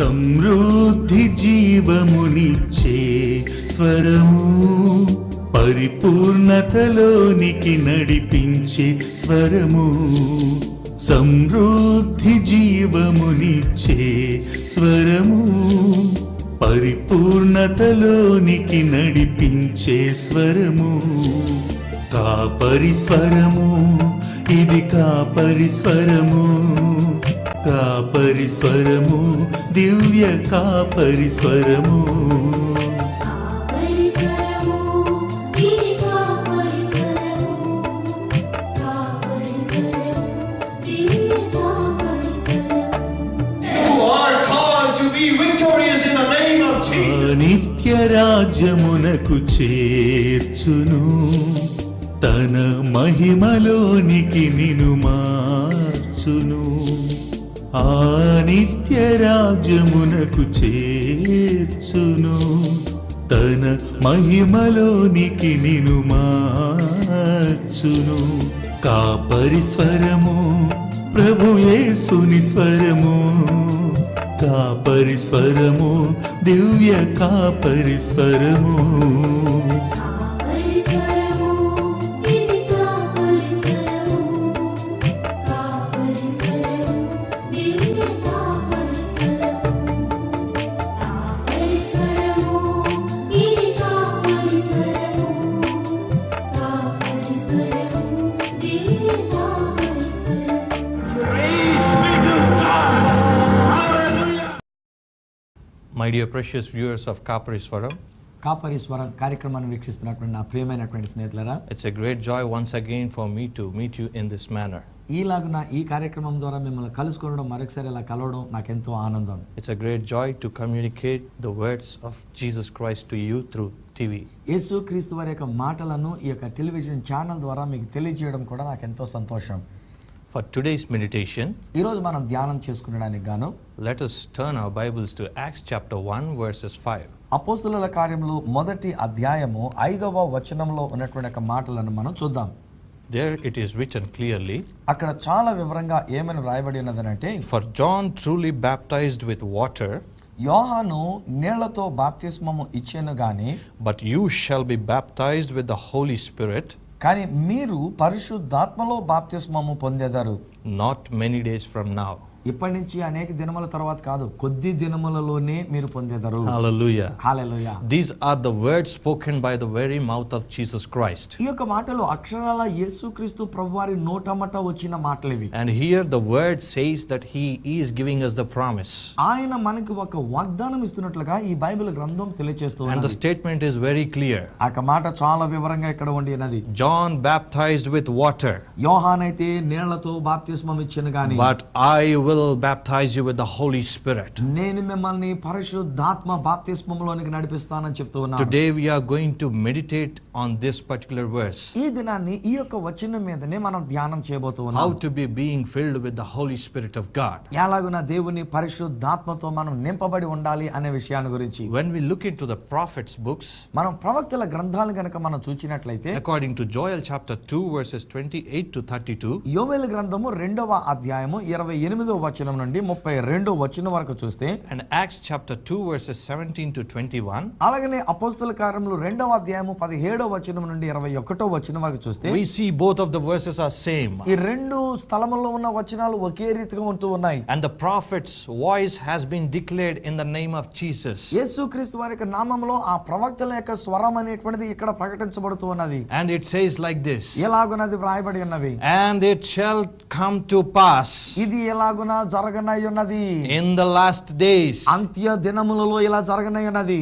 సమృద్ధి జీవమునిచ్చే స్వరము, పరిపూర్ణతలోనికి నడిపించే స్వరము. సమృద్ధి జీవమునిచ్చే స్వరము, పరిపూర్ణతలోనికి నడిపించే స్వరము. కాపరి స్వరము, ఇది కాపరి స్వరము, కాపరి స్వరము, దివ్య కాపరి స్వరము. నిత్య రాజ్యమునకు చేర్చును, తన మహిమలోనికి నిన్ను మార్చును. ఆ నిత్య రాజ్యమునకు చేర్చును, తన మహిమలోనికి నిన్ను మార్చును. కాపరి స్వరము, ప్రభు యేసుని స్వరము, కాపరి స్వరము, దివ్య కాపరి స్వరము. My dear precious viewers of Kapari Swaram, కాపరి స్వరం కార్యక్రమాన్ని వీక్షిస్తున్నటువంటి నా ప్రియమైనటువంటి స్నేహితులారా, it's a great joy once again for me to meet you in this manner. ఈలాగున ఈ కార్యక్రమం ద్వారా మిమ్మల్ని కలుసుకోవడం, మరొకసారి ఇలా కలవడం నాకెంతో ఆనందం. It's a great joy to communicate the words of Jesus Christ to you through TV. యేసు క్రీస్తు వారి యొక్క మాటలను ఈ యొక్క టెలివిజన్ ఛానల్ ద్వారా మీకు తెలియజేయడం కూడా నాకెంతో సంతోషం. For today's meditation, ఈ రోజు మనం ధ్యానం చేసుకునడానికి గాను let us turn our Bibles to Acts chapter 1 verses 5. అపోస్తలుల కార్యములు 1వ అధ్యాయము 5వ వచనంలో ఉన్నటువంటి మాటలను మనం చూద్దాం. There it is written clearly, అక్కడ చాలా వివరంగా ఏమని వ్రాయబడి ఉన్నదనంటే, for John truly baptized with water, యోహాను నీళ్లతో బాప్తిస్మము ఇచ్చెను గాని, but you shall be baptized with the Holy Spirit కానీ మీరు పరిశుద్ధాత్మలో బాప్తిస్మము పొందెదరు. not many days from now. ఇప్పటి నుంచి అనేక దినముల తర్వాత కాదు, కొద్ది దినములలోనే మీరు పొందెదరు. Hallelujah. Hallelujah. These are the words spoken by the very mouth of Jesus Christ. ఈ యొక్క మాటలు అక్షరాల యేసుక్రీస్తు ప్రభువారి నోటమట వచ్చిన మాటలు ఇవి. And here the word says that he is giving us the promise. ఆయన మనకి ఒక వాగ్దానం ఇస్తున్నట్లుగా ఈ బైబిల్ గ్రంథం తెలియజేస్తూ And the ఉన్నది. statement is very clear. ఆ యొక్క మాట చాలా వివరంగా ఇక్కడ ఉండి ఉన్నది. John baptized with water, యోహానైతే నీళ్లతో బాప్తిస్మం ఇచ్చెను గాని, but I will baptize you with the Holy Spirit. నేను మిమ్మల్ని పరిశుద్ధాత్మ బాప్తిస్మములోనికి నడిపిస్తానని చెప్తూ ఉన్నాను. Today we are going to meditate on this particular verse. ఈ దినాన్ని ఈ యొక్క వచనం మీదనే మనం ధ్యానం చేయబోతూ ఉన్నాం. How to be being filled with the Holy Spirit of God. ఎలాగున దేవుని పరిశుద్ధాత్మతో మనం నింపబడి ఉండాలి అనే విషయాన్ని గురించి. When we look into the prophets' books, మనం ప్రవక్తల గ్రంథాలు గనక మనం చూచినట్లయితే, according to Joel chapter 2 verses 28 to 32, యోవేలు గ్రంథము 2వ అధ్యాయము 28వ వచనం నుండి 32వ వచనం వరకు చూస్తే, and Acts chapter 2 verses 17 to 21, అలాగనే అపోస్తల కార్యములు 2వ అధ్యాయము 17వ వచనం నుండి 21వ వచనం వరకు చూస్తే, we see both of the verses are same. ఈ రెండు స్థలముల్లో ఉన్న వచనాలు ఒకే రీతిగా ఉంటూ ఉన్నాయి. And the prophet's voice has been declared in the name of Jesus. యేసుక్రీస్తు వారి యొక్క నామములో ఆ ప్రవక్తల యొక్క స్వరం అనేటువంటిది ఇక్కడ ప్రకటించబడుతూ ఉన్నది. And it says like this, ఎలాగునది వ్రాయబడి ఉన్నవి, and it shall come to pass ఇది ఎలాగున జరగనై ఉన్నది, in the last days, అంత్య దినములలో ఇలా జరగనై ఉన్నది,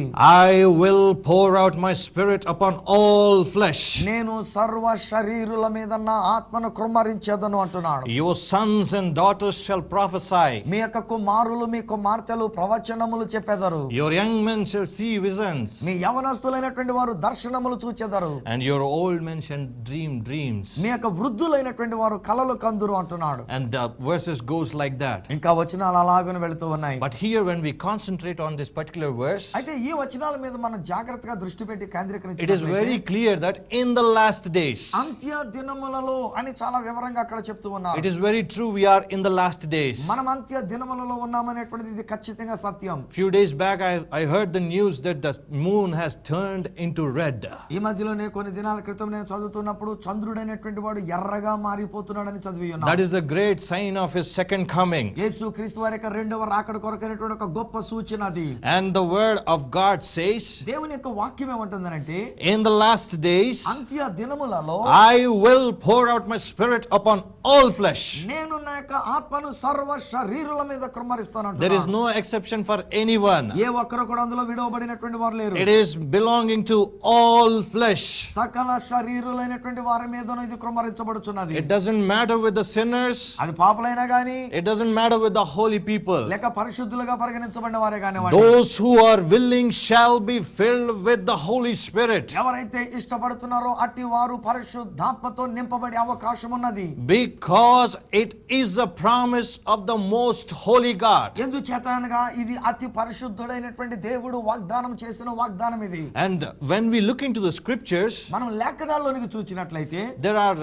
I will pour out my spirit upon all flesh. నేను సర్వ శరీరుల మీద నా ఆత్మను కృమ్మరించేదను అంటున్నాడు. Your sons and daughters shall prophesy. మీ యొక్క కుమారులు మీ కుమార్తెలు ప్రవచనములు చెప్పెదరు. Your young men shall see visions. మీ యవనస్తులైనటువంటి వారు దర్శనములు చూచెదరు. And your old men shall dream dreams. మీ యొక్క వృద్ధులైనటువంటి వారు కలలు కందురు అంటున్నాడు. And the verses goes like that. ఇంకా వచనాలు అలాగనే వెళుతూ ఉన్నాయి. But here when we concentrate on this particular verse, అయితే ఈ వచనాల మీద మనం జాగ్రత్తగా దృష్టి పెట్టి it is కేంద్రీకరించినట్లయితే very clear that in the last days, అంత్య దినములలో అని చాలా వివరంగా అక్కడ చెప్తూ ఉన్నారు. it is very true we are in the last days. మనం అంత్య దినములలో ఉన్నామనేటువంటిది ఇది ఖచ్చితంగా సత్యం. Few days back I heard the news that the moon has turned into red. ఈ మధ్యలోనే కొన్ని దినాల క్రితం నేను చదువుతున్నప్పుడు చంద్రుడు అనేటువంటి వాడు ఎర్రగా మారిపోతున్నాడని చదివి ఉన్నాను. That is a great sign of his second coming. యేసు క్రీస్తు వారి యొక్క రెండవ రాకడ కొరకైనటువంటి ఒక గొప్ప సూచన అది. And the word of God says, దేవుని యొక్క వాక్యం ఏమంటుందనంటే in the last days, అంత్య దినములలో I will pour out my spirit upon all flesh. నేను నా యొక్క ఆత్మను సర్వ శరీరుల మీద కుమ్మరిస్తాను. There is no exception for anyone. ఏ ఒక్కరు కూడా అందులో విడవబడినటువంటి వారు లేరు. It is belonging to all flesh. సకల శరీరులైనటువంటి వారి మీదను ఇది కుమ్మరించబడుచున్నది. It doesn't matter with the sinners. అది పాపులైనా గాని, It doesn't matter with the holy people. లేక పరిశుద్ధులుగా పరిగణించబడిన వారే గాని, Those who are willing shall be filled with the Holy Spirit. ఎవరైతే ఇష్టపడుతున్నారో అట్టి వారు పరిశుద్ధాత్మతో నింపబడే అవకాశం ఉన్నది. Because it is a promise of the most holy God. ఎందుచేతనగా ఇది అతి పరిశుద్ధుడైనటువంటి దేవుడు వాగ్దానం చేసిన వాగ్దానం ఇది. And when we look into the scriptures, మనం లేఖనాల్లోనికి చూచినట్లయితే there are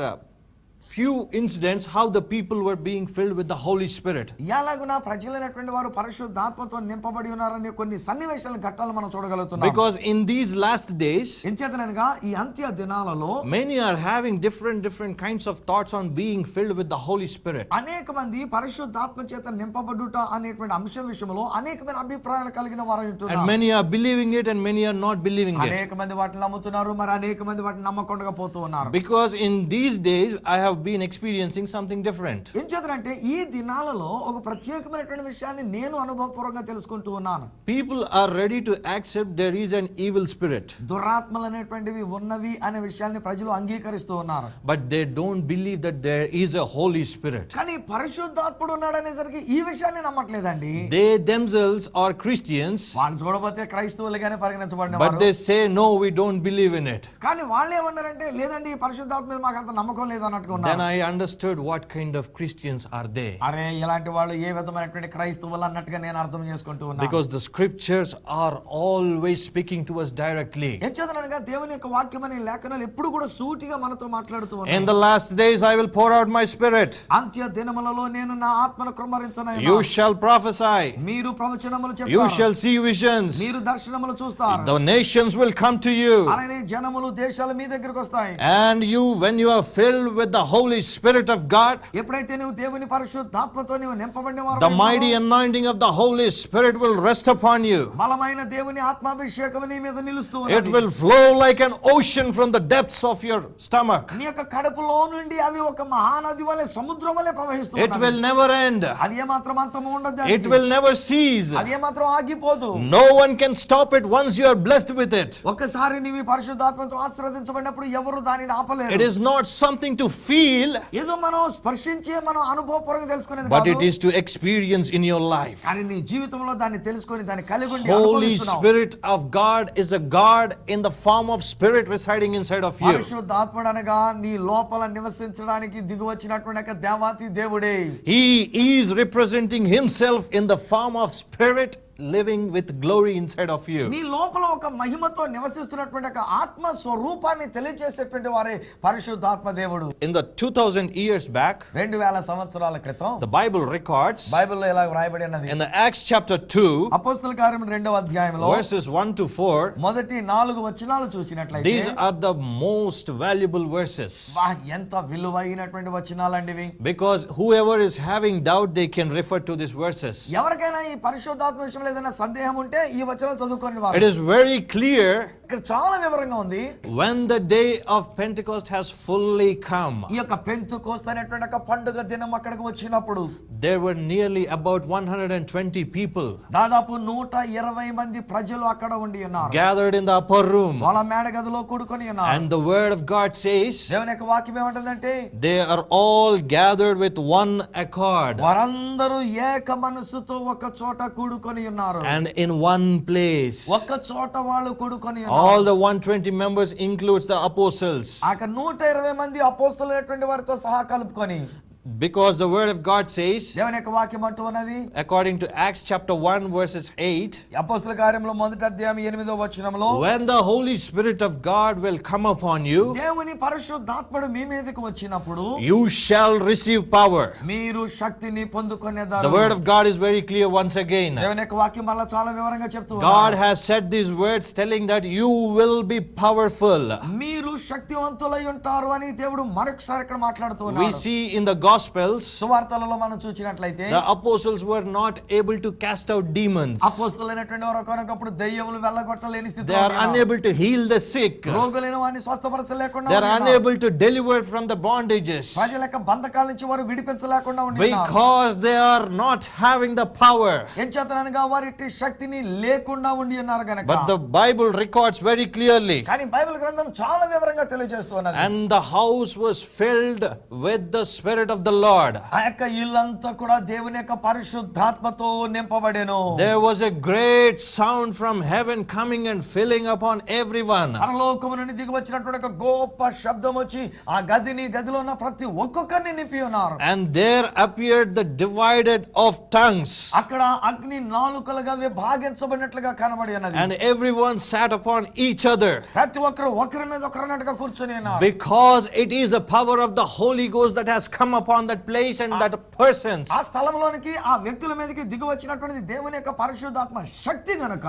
few incidents how the people were being filled with the Holy Spirit. ఎలాగున ప్రజలైనటువంటి వారు పరిశుద్ధాత్మతో నింపబడి ఉన్నారనే కొన్ని సన్నివేశాల ఘట్టాలు మనం చూడగలుగుతున్నాం. Because in these last days, ఎంచేతనగా ఈ అంత్య దినాలలో many are having different kinds of thoughts on being filled with the Holy Spirit. అనేక మంది పరిశుద్ధాత్మ చేత నింపబడుట అనేటువంటి అంశం విషయంలో అనేకమైన అభిప్రాయాలు కలిగిన వారు And ఉంటున్నారు. many are believing it and many are not believing it. అనేక మంది వాటిని నమ్ముతున్నారు, మరి అనేక మంది వాటిని నమ్మకుండా పోతూ ఉన్నారు. Because in these days I have been experiencing something different. ఎంచేతనంటే ఈ దినాలలో ఒక ప్రత్యేకమైనటువంటి విషయాన్ని నేను అనుభవపూర్వకంగా తెలుసుకుంటూ ఉన్నాను. People are ready to accept there is an evil spirit. దురాత్మలు అనేటువంటివి ఉన్నవి అనే విషయాన్ని ప్రజలు అంగీకరిస్తూ ఉన్నారు. But they don't believe that there is a Holy Spirit. కానీ పరిశుద్ధాత్ముడు ఉన్నాడు అనేసరికి ఈ విషయాన్ని నమ్మట్లేదండి. They themselves are Christians, వాళ్ళు చూడబోతే క్రైస్తవులుగానే పరిగణించబడిన but వారు. they say no, we don't believe in it. కానీ వాళ్ళు ఏమన్నారంటే లేదండి ఈ పరిశుద్ధాత్మ మీద మాకు అంత నమ్మకం లేదు అన్నట్టుగా Then ఉన్నారు. I understood what kind of Christians are they. అరే ఇలాంటి వాళ్ళు ఏ విధమైనటువంటి క్రైస్తవులు అన్నట్టుగా నేను అర్థం చేసుకుంటూ ఉన్నాను. Because the scriptures are always speaking to us directly. ఎంచేతనగా దేవుని యొక్క వాక్యం అనే లేఖనాలు ఎప్పుడు కూడా సూటిగా మనతో మాట్లాడుతూ ఉన్నాయి. In the last days I will pour out my spirit. అంత్య దినములలో నేను నా ఆత్మను కుమ్మరించను. You shall prophesy. మీరు ప్రవచనములు You చెప్తారు. shall see visions. మీరు దర్శనములు చూస్తారు. The nations will come to you. అలానే జనములు దేశాలు మీ దగ్గరికి వస్తాయి. And you, when you are filled with the Holy Spirit of God, ఎప్పుడైతే నువ్వు దేవుని పరిశుద్ధాత్మతో నీవు నింపబడిన వారు the mighty anointing of the Holy Spirit will rest upon you. బలమైన దేవుని ఆత్మాభిషేకం నీ మీద నిలుస్తూ It ఉన్నది. will flow like an ocean from the depths of your stomach. నీ యొక్క కడుపులో నుండి అవి ఒక మహానది వలె సముద్రం వలె ప్రవహిస్తూ It ఉన్నవి. will never end. అది ఏమాత్రం అంతము ఉండదు. It will never cease. అది ఏమాత్రం ఆగిపోదు. No one can stop it once you are blessed with it. ఒక్కసారి నీవు ఈ పరిశుద్ధాత్మతో ఆశీర్వదించబడినప్పుడు ఎవరు దానిని ఆపలేరు. It is not something to feel, ఏదో మనం స్పర్శించే మనం అనుభవపూర్వకంగా తెలుసుకునేది but కాదు. it is to experience in your life. కానీ నీ జీవితంలో దాన్ని తెలుసుకొని దాన్ని కలిగి ఉండి Holy అనుభవిస్తున్నావు. Spirit of God is a God in the form of spirit residing inside of you. పరిశుద్ధాత్ముడు అనగా నీ లోపల నివసించడానికి దిగి వచ్చినటువంటి ఒక దేవాతి దేవుడే. He is representing himself in the form of spirit living with glory inside of you. నీ లోపల ఒక మహిమతో నివసిస్తున్నటువంటి ఒక ఆత్మ స్వరూపాన్ని తెలియజేసేటువంటి వారే పరిశుద్ధాత్మ దేవుడు. In the 2000 years back, 2000 సంవత్సరాల క్రితం the Bible records బైబిల్లో ఇలా వ్రాయబడి ఉన్నది. in the Acts chapter 2, అపోస్తల కార్యం 2వ అధ్యాయంలో verses 1 to 4, మొదటి 4 వచనాలు చూసినట్లయితే these are the most valuable verses. వా ఎంత విలువైనటువంటి వచనాలండి ఇవి. Because whoever is having doubt, they can refer to these verses. ఎవరికైనా ఈ పరిశుద్ధాత్మ విషయంలో ఏదైనా సందేహం ఉంటే ఈ వచనాలు చదువుకొని వారు. It is very clear ఇక్కడ చాలా వివరంగా ఉంది. when the day of Pentecost has fully come. ఈ యొక్క పెంతెకోస్తు అనేటువంటి ఒక పండుగ దినం అక్కడికి వచ్చినప్పుడు There were nearly about 120 people దాదాపు 120 మంది ప్రజలు అక్కడ ఉండి ఉన్నారు. gathered in the upper room. వాళ్ళ మేడ గదిలో కూడుకొని ఉన్నారు. And the word of God says దేవుని యొక్క వాక్యం ఏమంటుందంటే they are all gathered with one accord వారందరూ ఏక మనస్సుతో ఒక చోట కూడుకొని ఉన్నారు. and in one place. ఒక చోట వాళ్ళు కూడుకొని ఉన్నారు. All the 120 members includes the apostles. అక్కడ 120 మంది అపోస్తలులైనటువంటి వారితో సహా కలుపుకొని Because the word of God says, దేవుని యొక్క వాక్యం అంటూ ఉన్నది, according to Acts chapter 1 verses 8, అపోస్తల కార్యములు 1వ అధ్యాయం 8వ వచనంలో, when the Holy Spirit of God will come upon you, దేవుని పరిశుద్ధాత్ముడు మీ మీదకి వచ్చినప్పుడు you shall receive power. మీరు శక్తిని The పొందుకొనేదారు. word of God is very clear once again. దేవుని యొక్క వాక్యం వల్ల చాలా వివరంగా చెప్తూ God ఉన్నాడు. has said these words telling that you will be powerful. మీరు శక్తివంతులై ఉంటారు అని దేవుడు మరొకసారి ఇక్కడ మాట్లాడుతూ We ఉన్నాడు. see in the Gospels, సువార్తలలో మనం చూసినట్లయితే the apostles were not able to cast out demons. అపోస్తలులైనటువంటి వారు ఒకనొకప్పుడు దెయ్యములు వెళ్ళగొట్టలేని They స్థితిలో are ఉన్నారు. unable to heal the sick. రోగులైన వారిని స్వస్థపరచలేకుండా They are ఉన్నారు. unable to deliver from the bondages ప్రజల యొక్క బంధకాల నుంచి వారు విడిపించలేకుండా ఉన్నారు. because they are not having the power. ఎంచేతనగా వారి శక్తిని లేకుండా ఉండి ఉన్నారు గనక. But the Bible records very clearly, కానీ బైబిల్ గ్రంథం చాలా వివరంగా తెలియజేస్తున్నది. and the house was filled with the Spirit of the Lord. ఆ యొక్క ఇల్లంతా కూడా దేవుని యొక్క పరిశుద్ధాత్మతో నింపబడెను. There was a great sound from heaven coming and filling upon everyone. పరలోకము నుండి దిగి వచ్చినటువంటి ఒక గొప్ప శబ్దం వచ్చి ఆ గదిలో ఉన్న ప్రతి ఒక్కొక్కరిని నింపి ఉన్నారు. And there appeared the divided of tongues. అక్కడ అగ్ని నాలుకలుగా విభాగించబడినట్లుగా కనబడి ఉన్నది. And everyone sat upon each other. ప్రతి ఒక్కరు ఒకరి మీద ఒకరినట్టుగా కూర్చొని ఉన్నారు. Because it is the power of the Holy Ghost that has come upon that place and that persons. ఆ స్థలంలోనికి ఆ వ్యక్తుల మీదకి దిగి వచ్చినటువంటి దేవుని యొక్క పరిశుద్ధాత్మ శక్తి గనుక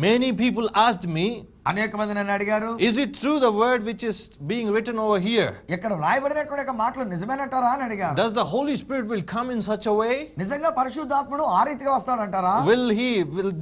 Many people asked me, అనేక మంది నన్ను అడిగారు, is it true the word which is being written over here? ఇక్కడ రాయబడినటువంటి యొక్క మాటలు నిజమేనంటారా అని అడిగారు. Does the Holy Spirit will come in such a way? నిజంగా పరిశుద్ధాత్ముడు ఆ రీతిగా వస్తాడంటారా? Will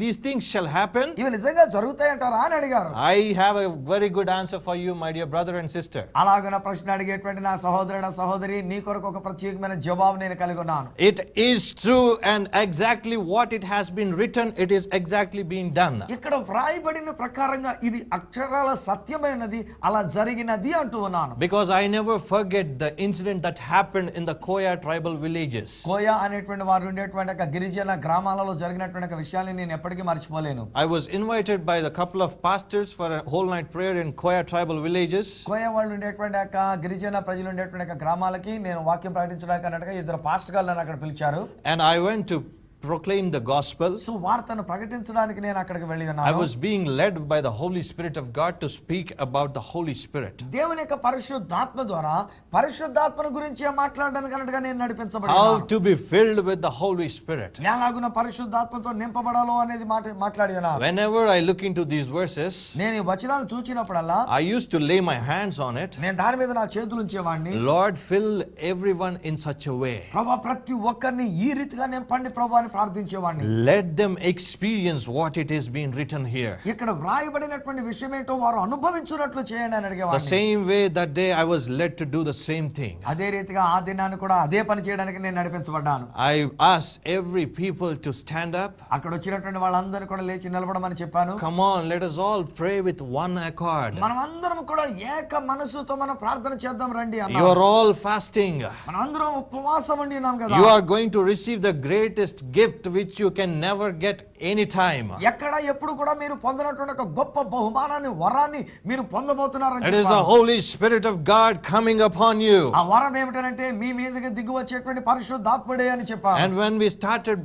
these things shall happen? ఇవి నిజంగా జరుగుతాయంటారా అని అడిగారు. I have a very good answer for you, my dear brother and sister. అలాగన ప్రశ్న అడిగేటువంటి నా సహోదరుడు సహోదరి, నీ కొరకు ఒక ప్రత్యేకమైన జవాబు నేను కలిగి ఉన్నాను. It is true, and exactly what it has been written, it is exactly being done. ఇక్కడ వ్రాయబడిన ప్రకారంగా ఇది అక్షరాల సత్యమైనది, అలా జరిగినది అంటూ ఉన్నాను. Because I never forget the incident that happened in the Koya tribal villages. Koya అనేటువంటి వారు ఉండేటువంటి ఒక గిరిజన గ్రామాలలో జరిగినటువంటి ఒక విషయాన్ని నేను ఎప్పటికీ మర్చిపోలేను. I was invited by the couple of pastors for a whole night prayer in Koya tribal villages. Koya వాళ్ళు ఉండేటువంటి ఒక గిరిజన ప్రజలు ఉండేటువంటి ఒక గ్రామాలకి నేను వాక్యం ప్రకటించడానికి అన్నట్టుగా ఇద్దరు పాస్టర్ గారు నన్ను అక్కడ పిలిచారు. And I went to proclaim the gospel. So వార్తను ప్రకటించడానికి నేను అక్కడికి వెళ్ళి I ఉన్నాను. was being led by the Holy Spirit of God to speak about the Holy Spirit. దేవుని యొక్క పరిశుద్ధాత్మ ద్వారా పరిశుద్ధాత్మను గురించి మాట్లాడడానికి అన్నట్టుగా నేను How నడిపించబడ్డాను. to be filled with the Holy Spirit. ఎలాగున పరిశుద్ధాత్మతో నింపబడాలో అనేది మాట్లాడి ఉన్నాను. Whenever I look into these verses, నేను ఈ వచనాలు చూచినప్పుడల్లా I used to lay my hands on it. నేను దాని మీద నా చేతులు ఉంచేవాడిని. Lord, fill everyone in such a way. ప్రభా ప్రతి ఒక్కరిని ఈ రీతిగా నింపండి ప్రభా అని ప్రార్థించేవాడిని. Let them experience what it is being written here. ఇక్కడ వ్రాయబడినటువంటి విషయం ఏంటో వారు అనుభవించున్నట్లు చేయండి అని The అడిగేవాడిని. same way that day I was led to do the same thing. అదే రీతిగా ఆ దినాన్ని కూడా అదే పని చేయడానికి నేను నడిపించబడ్డాను. I asked every people to stand up. అక్కడ వచ్చినటువంటి వాళ్ళందరూ కూడా లేచి నిలబడమని చెప్పాను. Come on, let us all pray with one accord. మనం అందరం కూడా ఏక మనసుతో మనం ప్రార్థన చేద్దాం రండి You అన్నాను. are all fasting. మనం అందరం ఉపవాసం ఉండి ఉన్నాం కదా. You are going to receive the greatest gift which you can never get any time. ఎక్కడ ఎప్పుడు కూడా మీరు పొందినటువంటి ఒక గొప్ప బహుమానాన్ని వరాన్ని మీరు పొందబోతున్నారని It is the చెప్పాను. Holy Spirit of God coming upon you. ఆ వరం ఏమిటంటే మీ మీదకి దిగి వచ్చేటువంటి పరిశుద్ధాత్ముడే అని చెప్పాను. And when we started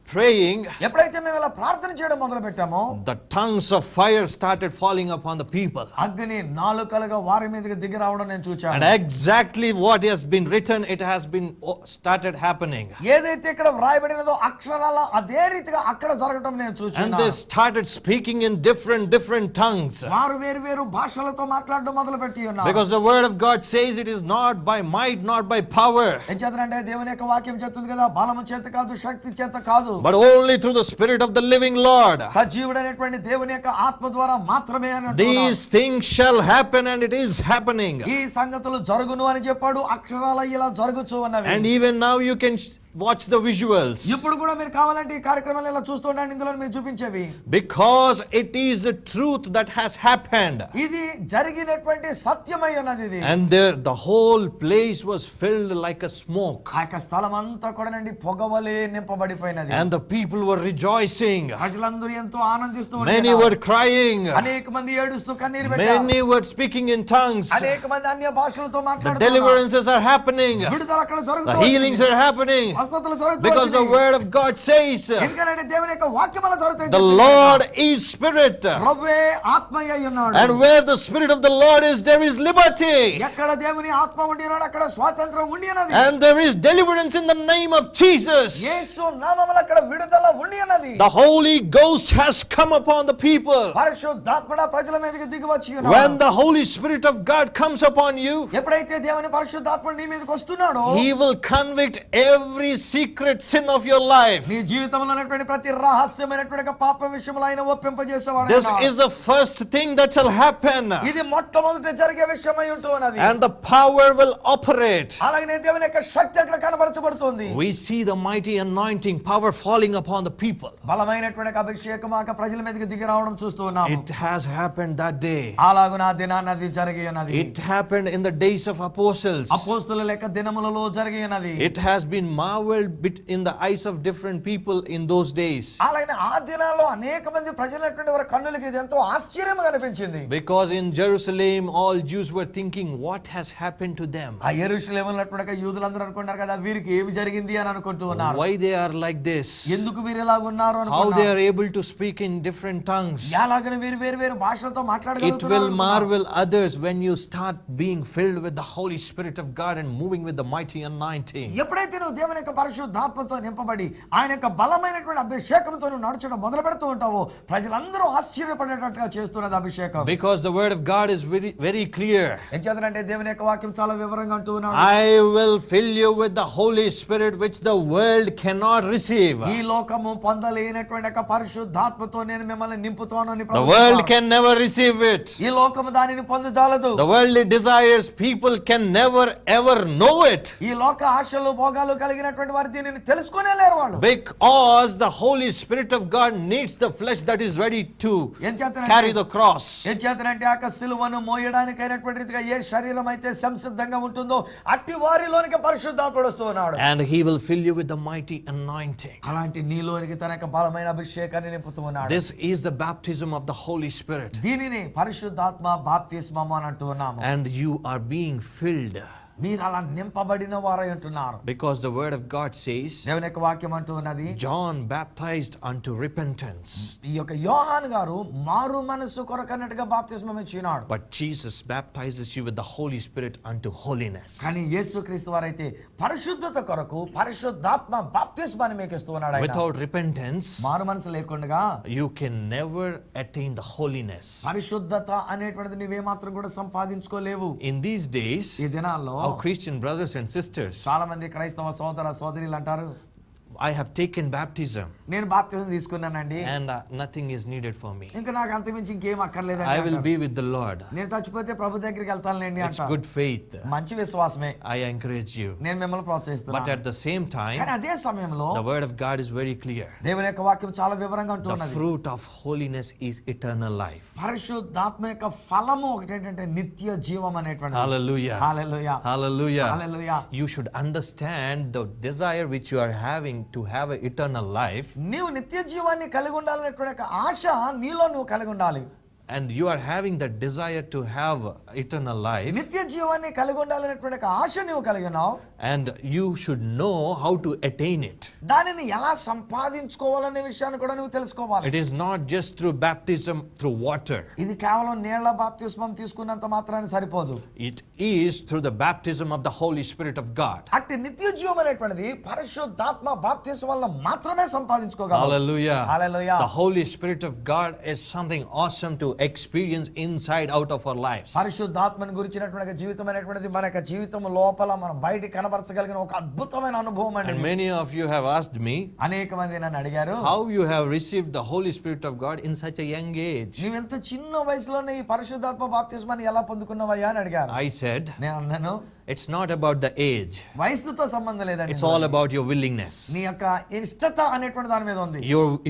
praying, ఎప్పుడైతే మేము ఇలా ప్రార్థన చేయడం మొదలు పెట్టామో the tongues of fire started falling upon the people. అగ్ని నాలుకలుగా వారి మీదకి దిగి రావడం నేను And చూచాను. exactly what has been written, it has been started happening. ఏదైతే ఇక్కడ వ్రాయబడినదో అక్షరాల అదే రీతిగా అక్కడ జరగడం నేను And చూచాను. they started speaking in different tongues. వారు వేరు వేరు భాషలతో మాట్లాడడం మొదలు పెట్టి ఉన్నారు. Because the word of God says it is not by might, not by power, ఏం చేతనంటే దేవుని యొక్క వాక్యం చెప్తుంది కదా, బలము చేత కాదు, శక్తి చేత కాదు, but only through the Spirit of the living Lord. సజీవుడైనటువంటి దేవుని యొక్క ఆత్మ ద్వారా మాత్రమే అని అంటున్నాడు. These things shall happen, and it is happening. ఈ సంగతులు జరుగును అని చెప్పాడు. అక్షరాల ఇలా జరుగుచూ ఉన్నవి. And even now you can watch the visuals. ఇప్పుడు కూడా మీరు కావాలంటే ఈ కార్యక్రమాలు ఇలా చూస్తూ ఉండండి, ఇందులో మీరు చూపించేవి. Because it is the truth that has happened. ఇది జరిగినటువంటి సత్యమై ఉన్నది ఇది. And there the whole place was filled like a smoke. ఆ యొక్క స్థలం అంతా కూడానండి పొగవలే నింపబడిపోయినది. And the people were rejoicing. ప్రజలందరూ ఎంతో ఆనందిస్తూ Many were crying. అనేక మంది ఏడుస్తూ కన్నీరు పెట్టారు. Many were speaking in tongues. అనేక మంది అన్య భాషలతో The మాట్లాడుతున్నారు. deliverances are happening. విడుదల అక్కడ The జరుగుతుంది. healings are happening. స్వస్థతలు జరుగుతుంది. Because the word of God says, ఎందుకంటే దేవుని యొక్క వాక్యం అలా జరుగుతుంది. the Lord is spirit. ప్రభువే ఆత్మయ్య ఉన్నాడు. And where the spirit of the Lord is, there is liberty. ఎక్కడ దేవుని ఆత్మ ఉండి ఉన్నాడు అక్కడ స్వాతంత్రం ఉండి ఉన్నది. And there is deliverance in the name of Jesus. యేసు నామములో అక్కడ విడుదల ఉండి ఉన్నది. The Holy Ghost has come upon the people. పరిశుద్ధాత్మ ప్రజల మీదకి దిగి వచ్చి ఉన్నాడు. When the Holy Spirit of God comes upon you, ఎప్పుడైతే దేవుని పరిశుద్ధాత్మ నీ మీదకి వస్తున్నాడో He will convict every secret sin of your life. నీ జీవితంలో ఉన్నటువంటి ప్రతి రహస్యమైనటువంటి పాప విషయములో ఆయన ఒప్పింపజేసేవాడు. This is the first thing that shall happen. ఇది మొట్టమొదటి జరిగే విషయమై ఉంటూ ఉన్నది. And the power will operate. అలాగే దేవుని యొక్క శక్తి అక్కడ కనబరచబడుతుంది. We see the mighty anointing power falling upon the people. బలమైనటువంటి అభిషేకం ఆ ప్రజల మీదకి దిగి రావడం చూస్తూ ఉన్నాము. It has happened that day. అలాగున ఆ దినాన అది జరిగి ఉన్నది. It happened in the days of apostles. అపోస్తలుల యొక్క దినములలో జరిగి ఉన్నది. It has been marveled in the eyes of different people in those days. అలాగే ఆ దినాల్లో అనేక మంది ప్రజలైనటువంటి వారి కన్నులకి ఇది ఎంతో ఆశ్చర్యంగా అనిపించింది. Because in Jerusalem all Jews were thinking, what has happened to them? ఆ యెరూషలేములో ఉన్నటువంటి యూదులందరూ అనుకుంటారు కదా వీరికి ఏమి జరిగింది అని అనుకుంటూ ఉన్నారు. Why they are like this? ఎందుకు వీరు ఇలా ఉన్నారు How they అనుకుంటున్నారు. are able to speak in different tongues? ఎలాగని వీరు వేరు వేరు భాషలతో It మాట్లాడగలుగుతున్నారు will అనుకుంటున్నారు. marvel others when you start being filled with the Holy Spirit of God and moving with the mighty anointing. ఎప్పుడైతే నువ్వు దేవుని యొక్క పరిశుద్ధాత్మతో నింపబడి ఆయన యొక్క బలమైనటువంటి అభిషేకంతో నువ్వు నడచడం మొదలు పెడుతూ ఉంటావో ప్రజలందరూ ఆశ్చర్యపడేటట్టుగా చేస్తున్నది అభిషేకం. Because the word of God is very, very clear. ఏం చేతనంటే దేవుని యొక్క వాక్యం చాలా వివరంగా అంటూ ఉన్నాడు. I will fill you with the Holy Spirit which the world cannot receive. ఈ లోకము పొందలేనటువంటి యొక్క పరిశుద్ధాత్మతో నేను మిమ్మల్ని నింపుతానని The world can never receive it. ఈ లోకము దానిని పొందజాలదు. The worldly desires, people can never ever know it. ఈ లోక ఆశలు భోగాలు కలిగినటువంటి వారు దీనిని తెలుసుకునే లేరు వాళ్ళు. Because the Holy Spirit of God needs the flesh that is ready to ఏం చేతనంటే carry the cross. ఏం చేతనంటే ఆ సిలువను మోయడానికి అయినటువంటి రీతిగా ఏ శరీరం అయితే సంసిద్ధంగా ఉంటుందో అట్టి వారిలోనికి పరిశుద్ధాత్ముడు వస్తూ ఉన్నాడు. And He will fill you with the mighty anointing. అలాంటి నీలోనికి తన యొక్క బలమైన అభిషేకాన్ని నింపుతూ ఉన్నాడు. This is the baptism of the Holy Spirit. దీనిని పరిశుద్ధాత్మ బాప్తిస్మము అని అంటూ ఉన్నాము. And you are being filled. మీరు అలా నింపబడిన వారై ఉంటున్నారు. Because the word of God says, దేవుని యొక్క వాక్యం అంటూ ఉన్నది John baptized unto repentance. ఈ యొక్క యోహాను గారు మారు మనసు కొరకన్నట్టుగా బాప్తిస్మం ఇచ్చినాడు. But Jesus baptizes you with the Holy Spirit unto holiness. కానీ యేసుక్రీస్తు వారైతే పరిశుద్ధత కొరకు పరిశుద్ధాత్మ బాప్తిస్మాన్ని మీకు ఇస్తూ ఉన్నాడు. ఆయన Without repentance, మారు మనసు లేకుండా you can never attain the holiness. పరిశుద్ధత అనేటువంటిది నీవేమాత్రం కూడా సంపాదించుకోలేవు. In these days, ఈ దినాల్లో our Christian brothers and sisters, చాలా మంది క్రైస్తవ సోదర సోదరీలు అంటారు I have taken baptism నేను బాప్తిజం తీసుకున్నానండి and nothing is needed for me. ఇంకా నాకు అంతమించి ఇంకేం అక్కర్లేదు I will be with the Lord. నేను చచ్చిపోతే ప్రభు దగ్గరికి వెళ్తానులేండి It's అంట. good faith. మంచి విశ్వాసమే. I encourage you. నేను మిమ్మల్ని But ప్రోత్సహిస్తున్నాను. at the same కానీ time, అదే సమయంలో the word of God is very clear. దేవుని యొక్క వాక్యం చాలా వివరంగా The ఉంటున్నది. fruit of holiness is eternal life. పరిశుద్ధాత్మ యొక్క ఫలము ఒకటి ఏంటంటే నిత్య జీవం అనేటువంటిది. Hallelujah. Hallelujah. Hallelujah. Hallelujah. You should understand the desire which you are having to have an eternal life, నీవు నిత్య జీవాన్ని కలిగి ఉండాలనేటువంటి యొక్క ఆశ నీలో నువ్వు కలిగి ఉండాలి. and you are having the desire to have eternal life, నిత్య జీవాన్ని కలిగి ఉండాలనేటువంటి యొక్క ఆశ నువ్వు కలిగి ఉన్నావు. and you should know how to attain it. దానిని ఎలా సంపాదించుకోవాలనే విషయాన్ని కూడా నువ్వు తెలుసుకోవాలి. It is not just through baptism through water. ఇది కేవలం నీళ్ల బాప్తిస్మం తీసుకున్నంత మాత్రాన్ని సరిపోదు. It is through the baptism of the Holy Spirit of God. అట్టి నిత్య జీవం అనేటువంటిది పరిశుద్ధాత్మ బాప్తిస్మం వల్ల మాత్రమే సంపాదించుకోగలవు. Hallelujah. Hallelujah. The Holy Spirit of God is something awesome to experience inside out of our lives. పరిశుద్ధాత్మను గురించినటువంటి జీవితం అనేటువంటిది మన యొక్క జీవితం లోపల మనం బయట కనబరచగలిగిన ఒక అద్భుతమైన అనుభవం అండి. And many of you have asked me అనేక మంది నన్ను అడిగారు how you have received the Holy Spirit of God in such a young age. నీవెంత చిన్న వయసులోనే ఈ పరిశుద్ధాత్మ బాప్తిస్మాన్ని ఎలా పొందుకున్నావయ్యా అని అడిగారు. I said, నేను అన్నాను It's not about the age. వయసుతో సంబంధం లేదండి. It's all about your willingness. నీ యొక్క ఇష్టత అనేటువంటి దాని మీద ఉంది.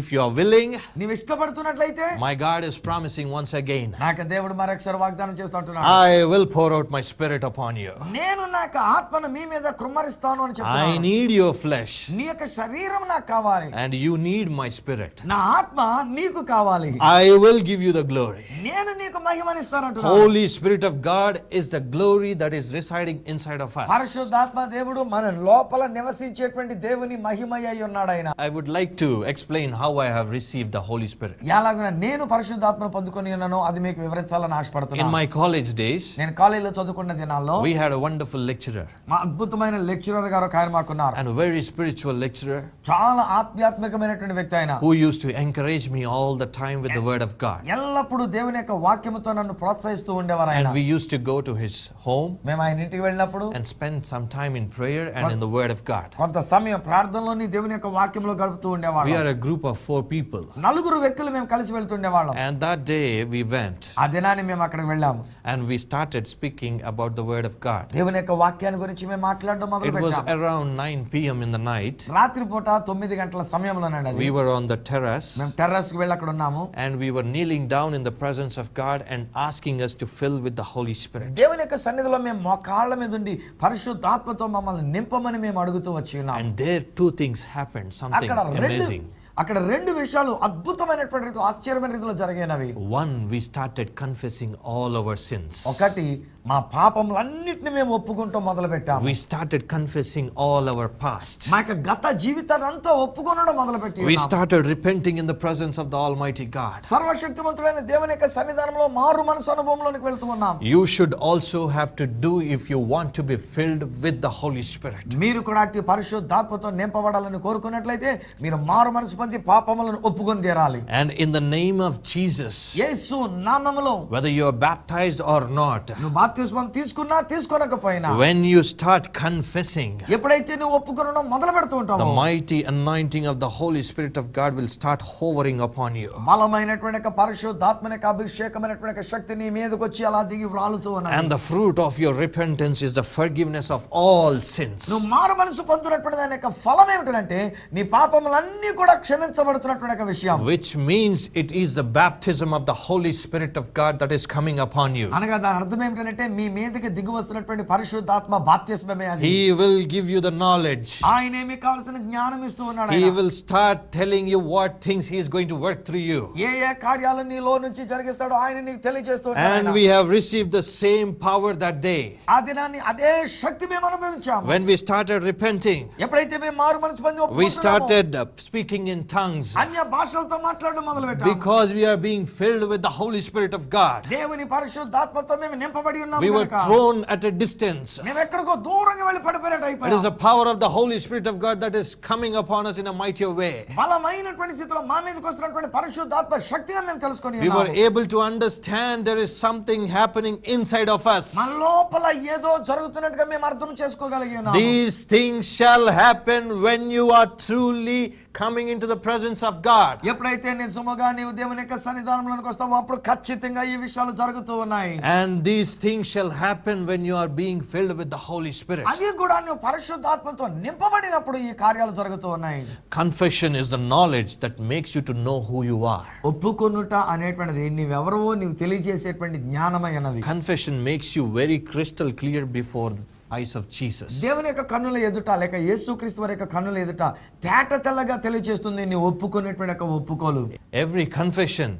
If you are willing, నీవు ఇష్టపడుతున్నట్లయితే my God is promising once again, నాకు దేవుడు మరొకసారి వాగ్దానం చేస్తున్నాడు. I will pour out my spirit upon you. నేను నా యొక్క ఆత్మను మీ మీద కృమ్మరిస్తాను అని I చెప్తున్నాడు. need your flesh నీ యొక్క శరీరం నాకు కావాలి. and you need my spirit. నా ఆత్మ నీకు కావాలి. I will give you the glory. నేను నీకు మహిమనిస్తానంటున్నాడు. Holy Spirit of God is the glory that is residing inside of us. పరిశుద్ధాత్మ దేవుడు మన లోపల నివసించేటువంటి దేవుని మహిమయ్య అయి ఉన్నాడు ఆయన. I would like to explain how I have received the Holy Spirit. ఎలాగైనా నేను పరిశుద్ధాత్మను పొందుకొని ఉన్నానో అది మీకు వివరించాలని In ఆశపడుతున్నాను. my college days, నేను కాలేజీలో చదువుకున్న దినాల్లో we had a wonderful lecturer మా అద్భుతమైన లెక్చరర్ గారు ఒక ఆయన మాకున్నారు. and a very spiritual lecturer చాలా ఆధ్యాత్మికమైనటువంటి వ్యక్తి ఆయన. who used to encourage me all the time with the word of God. ఎల్లప్పుడూ దేవుని యొక్క వాక్యముతో నన్ను ప్రోత్సహిస్తూ ఉండేవారు ఆయన. And we used to go to his home మేము ఆయన ఇంటికి వెళ్ళినప్పుడు and spend some time in prayer and in the word of God. కొంత సమయం ప్రార్థనలోని దేవుని యొక్క వాక్యంలో గడుపుతూ We ఉండేవాళ్ళం. are a group of 4 people. నలుగురు వ్యక్తులు మేము కలిసి వెళ్తుండేవాళ్ళం. And that day we went ఆ దినాన్ని మేము అక్కడికి వెళ్ళాము. and we started speaking about the word of God. దేవుని యొక్క వాక్యాన్ని గురించి మేము మాట్లాడడం మొదలు It was పెట్టాము. around 9 p.m. in the night. రాత్రిపూట 9 గంటల సమయంలోనండి అది. We were on the terrace మేము టెర్రస్ కి వెళ్ళి అక్కడ ఉన్నాము. and we were kneeling down in the presence of God and asking us to fill with the Holy Spirit. దేవుని యొక్క సన్నిధిలో మేము మోకాళ్ళ మీద ఉండి పరిశుద్ధాత్మతో మమ్మల్ని నింపమని మేము అడుగుతూ వచ్చి ఉన్నాము. And there 2 things happened, something amazing. అక్కడ 2 విషయాలు అద్భుతమైనటువంటి రీతిలో ఆశ్చర్యమైన రీతిలో జరిగినవి. One, we started confessing all our sins. ఒకటి మా పాపములన్నిటిని మేము ఒప్పుకుంటూ మొదలు పెట్టాము. We started confessing all our past. మా యొక్క గత జీవితాన్ని అంతా ఒప్పుకొనడం మొదలు పెట్టి We started repenting in the presence of the Almighty God. సర్వశక్తిమంతుడైన దేవుని యొక్క సన్నిధానంలో మారు మనసు అనుభవంలోనికి వెళ్తూ ఉన్నాం. You should also have to do if you want to be filled with the Holy Spirit. మీరు కూడా అట్టి పరిశుద్ధాత్మతో నింపబడాలని కోరుకున్నట్లయితే మీరు మారు మనసు పొంది పాపములను ఒప్పుకొని తీరాలి. And in the name of Jesus, యేసు నామములో whether you are baptized or not, నువ్వు బాప్తిస్మం తీసుకున్నా తీసుకోనకపోయినా when you start confessing, ఎప్పుడైతే నువ్వు ఒప్పుకొనడం మొదలు పెడుతూ the ఉంటావో mighty anointing of the Holy Spirit of God will start hovering upon you. బలమైనటువంటి యొక్క పరిశుద్ధాత్మ యొక్క అభిషేకమైనటువంటి యొక్క శక్తి నీ మీదకి వచ్చి అలా దిగి వ్రాలుతూ ఉన్నది. And the fruit of your repentance is the forgiveness of all sins. నువ్వు మారు మనసు పొందునటువంటి దాని యొక్క ఫలం ఏమిటంటే నీ పాపములన్నీ కూడా క్షమించబడుతున్నటువంటి యొక్క విషయం. Which means it is the baptism of the Holy Spirit of God that is coming upon you. అనగా దాని అర్థం ఏమిటంటే మీ మీదకి దిగి వస్తున్నటువంటి పరిశుద్ధాత్మ బాప్తిస్మమే అది. He will give you the knowledge. ఆయనే మీకు కావాల్సిన జ్ఞానం ఇస్తూ ఉన్నాడు. He will start telling you what things he is going to work through you. ఏ ఏ కార్యాలను నీలో నుంచి జరిగిస్తాడో ఆయన నీకు తెలియజేస్తూ ఉంటాడు. And we have received the same power that day. ఆ దినాన్ని అదే శక్తి మేము అనుభవించాము. When we started repenting, ఎప్పుడైతే మేము మారు మనసు పొంది we ఒప్పుకుంటున్నామో started speaking in tongues అన్య భాషలతో మాట్లాడడం మొదలుపెట్టాము. because we are being filled with the Holy Spirit of God. దేవుని పరిశుద్ధాత్మతో మేము నింపబడి ఉన్నాము. We were కనుక thrown at a distance. మేము ఎక్కడికో దూరంగా వెళ్ళి పడిపోయినట్టు It is అయిపోయాము. the power of the Holy Spirit of God that is coming upon us in a mightier way. బలమైనటువంటి స్థితిలో మా మీదకి వస్తున్నటువంటి పరిశుద్ధాత్మ శక్తిగా మేము తెలుసుకొని We were ఉన్నాము. able to understand there is something happening inside of us. మన లోపల ఏదో జరుగుతున్నట్టుగా మేము అర్థం చేసుకోగలిగి ఉన్నాము. These things shall happen when you are truly coming into the presence of God. ఎప్పుడైతే నిజముగా నీవు దేవుని యొక్క సన్నిధానంలోకి వస్తావో అప్పుడు ఖచ్చితంగా ఈ విషయాలు జరుగుతూ ఉన్నాయి. And these things shall happen when you are being filled with the Holy Spirit. అది కూడా నువ్వు పరిశుద్ధాత్మతో నింపబడినప్పుడు ఈ కార్యాలు జరుగుతూ ఉన్నాయి. Confession is the knowledge that makes you to know who you are. ఒప్పుకొనుట అనేటువంటిది నీవెవరో నీవు తెలియజేసేటువంటి జ్ఞానమైనది. Confession makes you very crystal clear before the eyes of Jesus. దేవుని యొక్క కన్నుల ఎదుట లేక యేసుక్రీస్తు వారి యొక్క కన్నుల ఎదుట తేట తెల్లగా తెలియజేస్తుంది నీ ఒప్పుకునేటువంటి యొక్క ఒప్పుకోలు. Every confession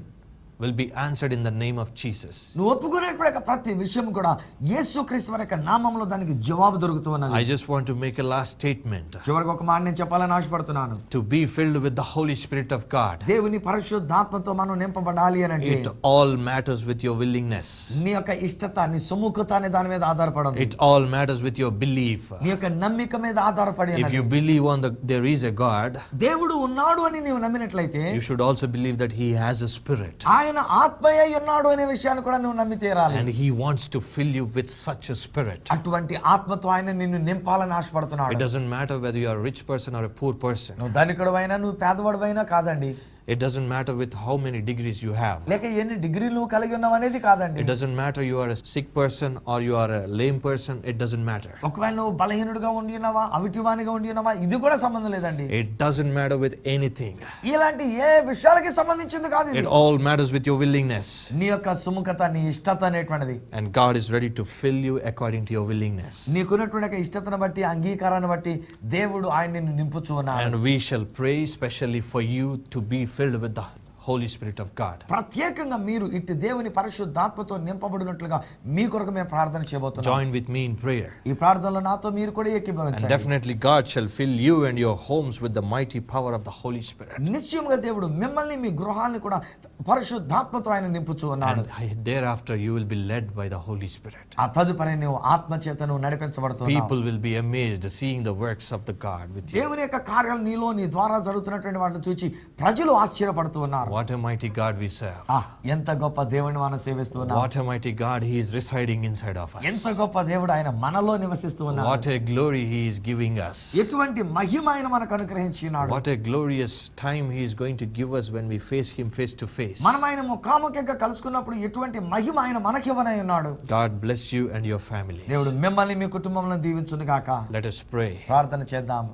will be answered in the name of Jesus. నువ్వు ఒప్పుకునేటువంటి ప్రతి విషయం కూడా యేసుక్రీస్తు వారి యొక్క నామములో దానికి జవాబు దొరుకుతూ ఉన్నది. I just want to make a last statement. చివరికి ఒక మాట నేను చెప్పాలని ఆశపడుతున్నాను. To be filled with the Holy Spirit of God, దేవుని పరిశుద్ధాత్మతో మనం నింపబడాలి అని అంటే it all matters with your willingness. నీ యొక్క ఇష్టత నీ సుముఖత అనే దాని మీద ఆధారపడదు. It all matters with your belief. నీ యొక్క నమ్మిక మీద ఆధారపడి If you believe on there is a God, దేవుడు ఉన్నాడు అని నీవు నమ్మినట్లయితే you should also believe that he has a spirit. ఆయన ఆత్మయే ఉన్నాడు అనే విషయాన్ని కూడా నువ్వు నమ్మి తీరాలి. And he wants to fill you with such a spirit. అటువంటి ఆత్మతో ఆయన నిన్ను నింపాలని ఆశపడుతున్నాడు. It doesn't matter whether you are a rich person or a poor person. నువ్వు ధనికుడివైనా నువ్వు పేదవాడివైనా కాదండి. It doesn't matter with how many degrees you have. లేక ఎన్ని డిగ్రీలు నువ్వు కలిగి ఉన్నావు అనేది కాదండి. It doesn't matter you are a sick person or you are a lame person. It doesn't matter. ఒకవేళ నువ్వు బలహీనుడిగా ఉండి ఉన్నావా, అవిటివానిగా ఉండి ఉన్నావా, ఇది కూడా సంబంధం లేదండి. It doesn't matter with anything. ఇలాంటి ఏ విషయాలకి సంబంధించింది కాదు ఇది. It all matters with your willingness. నీ యొక్క సుముఖత, నీ ఇష్టత అనేటువంటిది. And God is ready to fill you according to your willingness. నీకున్నటువంటి యొక్క ఇష్టతను బట్టి, అంగీకారాన్ని బట్టి దేవుడు ఆయన నిన్ను నింపుచూ ఉన్నాడు. And we shall pray specially for you to be filled with the Holy Spirit of God. ప్రత్యేకంగా మీరు ఇట్టి దేవుని పరిశుద్ధాత్మతో నింపబడినట్లుగా మీ కొరకు మేము ప్రార్థన చేయబోతున్నాం. Join with me in prayer. ఈ ప్రార్థనలో నాతో మీరు కూడా And ఏకీభవించండి. definitely God shall fill you and your homes with the mighty power of the Holy Spirit. నిశ్చయంగా దేవుడు మిమ్మల్ని, మీ గృహాన్ని కూడా పరిశుద్ధాత్మతో ఆయన నింపుచూ ఉన్నాడు. And thereafter you will be led by the Holy Spirit. ఆ తదుపరి నువ్వు ఆత్మ చేత నువ్వు నడిపించబడుతున్నావు. People will be amazed seeing the works of the God with you. దేవుని యొక్క కార్యాలు నీలో, నీ ద్వారా జరుగుతున్నటువంటి వాటిని చూసి ప్రజలు ఆశ్చర్యపడుతూ ఉన్నారు. What a mighty God we serve. ఎంత గొప్ప దేవుని మనం సేవిస్తూ ఉన్నాం. What a mighty God He is residing inside of us. ఎంత గొప్ప దేవుడు ఆయన మనలో నివసిస్తూ ఉన్నాడు. What a glory He is giving us. ఎటువంటి మహిమ ఆయన మనకు అనుగ్రహించి ఉన్నాడు. What a glorious time He is going to give us when we face Him face to face. మనం ఆయన ముఖాముఖిగా కలుసుకున్నప్పుడు ఎటువంటి మహిమ ఆయన మనకివ్వనై ఉన్నాడు. God bless you and your families. దేవుడు మిమ్మల్ని, మీ కుటుంబంలో దీవించును గాక. Let us pray. ప్రార్థన చేద్దాము.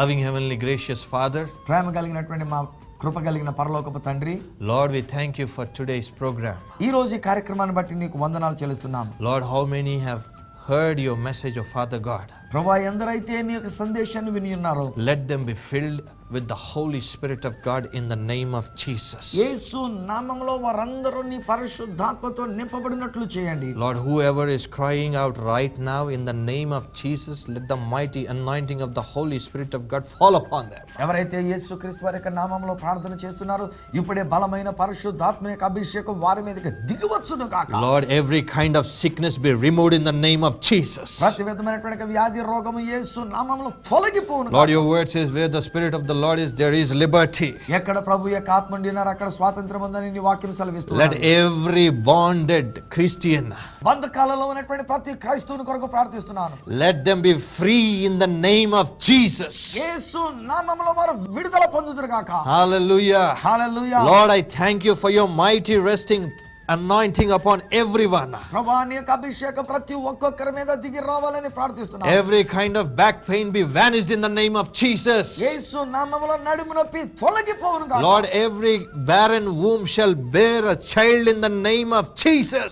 Loving heavenly gracious Father, ప్రేమ కలిగినటువంటి మా కృప కలిగిన పరలోకపు తండ్రి, Lord, we thank you for today's program. ఈ రోజు ఈ కార్యక్రమాన్ని బట్టి నీకు వందనాలు చెల్లిస్తున్నాం. Lord, how many have heard your message of Father God? ప్రభువా, ఎందరైతే నీ యొక్క సందేశాన్ని విని ఉన్నారో Let them be filled with the Holy Spirit of God in the name of Jesus. యేసు నామములో వారందరూ నీ పరిశుద్ధాత్మతో నింపబడినట్లు చేయండి. Lord, whoever is crying out right now in the name of Jesus, let the mighty anointing of the Holy Spirit of God fall upon them. ఎవరైతే యేసుక్రీస్తు వారి యొక్క నామములో ప్రార్థన చేస్తున్నారో ఇప్పుడే బలమైన పరిశుద్ధాత్మ యొక్క అభిషేకం వారి మీదకి దిగివచ్చును కాక. Lord, every kind of sickness be removed in the name of Jesus. ప్రతి విధమైనటువంటి వ్యాధి, రోగము యేసు నామములో తొలగిపోవును. Lord, your word says where the Spirit of the Lord is, there is liberty. ఎక్కడ ప్రభు యొక్క ఆత్మ ఉండినారో అక్కడ స్వాతంత్రం ఉందని నీ వాక్యం సెలవిస్తుంది. Let every bonded Christian, బంధకాలలో ఉన్నటువంటి ప్రతి క్రైస్తవుని కొరకు ప్రార్థిస్తున్నాను. let them be free in the name of Jesus. యేసు నామములో వారు విడుదల పొందుదురు గాక. Hallelujah. Hallelujah. Lord, I thank you for your mighty resting anointing upon everyone. ప్రభువా, నీ యొక్క అభిషేకం ప్రతి ఒక్కొక్కరి మీద దిగి రావాలని ప్రార్థిస్తున్నాను. Every kind of back pain be vanished in the name of Jesus. యేసు నామములో నడుము నొప్పి తొలగిపోవును గాక. Lord, every barren womb shall bear a child in the name of Jesus.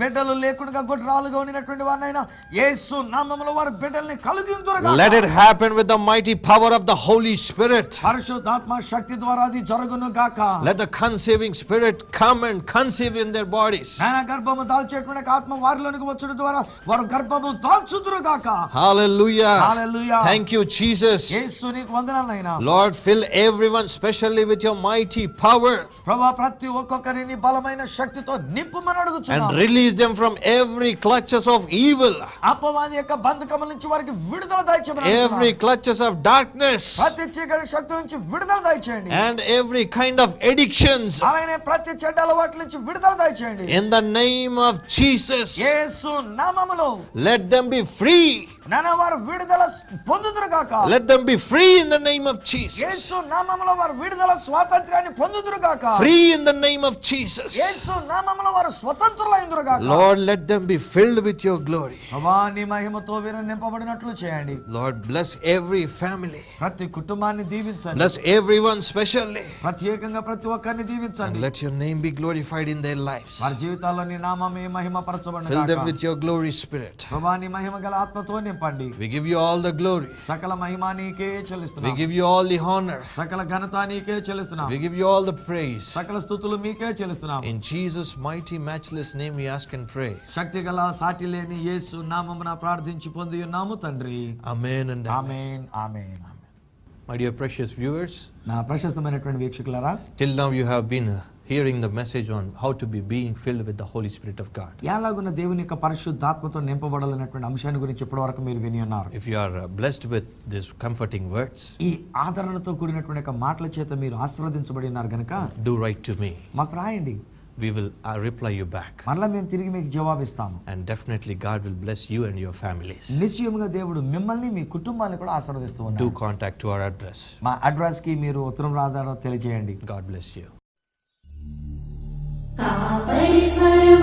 బిడ్డలు లేకుండా గొడ్రాలుగా ఉండినటువంటి వారినైనా యేసు నామములో వారి బిడ్డల్ని కలుగింతురు గాక. Let it happen with the mighty power of the Holy Spirit. పరిశుద్ధాత్మ శక్తి ద్వారా అది జరుగును గాక. Let the conceiving spirit come and conceive in their bodies. ఆయన గర్భము దాల్చేటువంటి ఆత్మ వారిలోనికి వచ్చుట ద్వారా వారు గర్భము దాల్చుదురు గాక. Hallelujah. Hallelujah. Thank you, Jesus. యేసు నీకు వందనాలైనా. Lord, fill everyone specially with your mighty power ప్రభువా, ప్రతి ఒక్కొక్కరిని బలమైన శక్తితో నింపుమని and అడుగుచున్నాను. release them from every clutches of evil, అపవాది యొక్క బంధకముల నుంచి వారికి విడుదల దయచేయమని every అడుగుచున్నాను. clutches of darkness, ప్రతి చీకటి శక్తి నుంచి విడుదల దయచేయండి. and every kind of addictions. అలానే ప్రతి చెడ్డ అలవాట్ల నుంచి విడుదల దయచేయండి. In the name of Jesus, యేసు నామములో let them be free. నాన్న వారు విడుదల పొందుదురు గాక. Let them be free in the name of Jesus. యేసు నామములో వారు విడుదల స్వాతంత్ర్యాన్ని పొందుదురు గాక. Free in the name of Jesus. యేసు నామములో వారు స్వతంత్రులైందురు గాక. Lord, let them be filled with your glory. ప్రభువా, నీ మహిమతో వీరిని నింపబడినట్లు చేయండి. Lord, bless every family. ప్రతి కుటుంబాన్ని దీవించండి. Bless everyone specially. ప్రత్యేకంగా ప్రతి ఒక్కరిని And దీవించండి. let your name be glorified in their lives. వారి జీవితాల్లో నీ నామమే మహిమపరచబడును Fill them గాక. with your glory spirit. ప్రభువా, నీ మహిమ గల ఆత్మతో నింపండి. We give you all the glory. సకల మహిమ నీకే We చెల్లిస్తున్నాం. give you all the honor. సకల ఘనత నీకే చెల్లిస్తున్నాం. We give you all the praise. సకల స్తుతులు మీకే చెల్లిస్తున్నాం. In Jesus' mighty matchless name we ask and pray. శక్తి గల సాటి లేని యేసు నామమున ప్రార్థించి పొంది ఉన్నాము తండ్రి. Amen and amen. Amen, amen. My dear precious viewers, నా ప్రశస్తమైనటువంటి వీక్షకులారా, till now you have been hearing the message on how to be being filled with the Holy Spirit of God. ఎలాగున్న దేవుని యొక్క పరిశుద్ధాత్మతో నింపబడాలన్నటువంటి అంశాన్ని గురించి ఇప్పటివరకు మీరు విని ఉన్నారు. If you are blessed with these comforting words, ఈ ఆదరణతో కూడినటువంటి యొక్క మాటల చేత మీరు ఆశీర్వదించబడి ఉన్నారు గనుక do write to me. మాకు రాయండి. we will reply you back. మరలా మేము తిరిగి మీకు జవాబిస్తాము. And definitely God will bless you and your families. నిశ్చయముగా దేవుడు మిమ్మల్ని మీ కుటుంబాన్ని కూడా ఆశీర్వదిస్తూ Do ఉన్నాడు. contact to our address. మా అడ్రస్ కి మీరు ఉత్తరం రాదారో తెలియజేయండి. God bless you. కాపరి స్వరం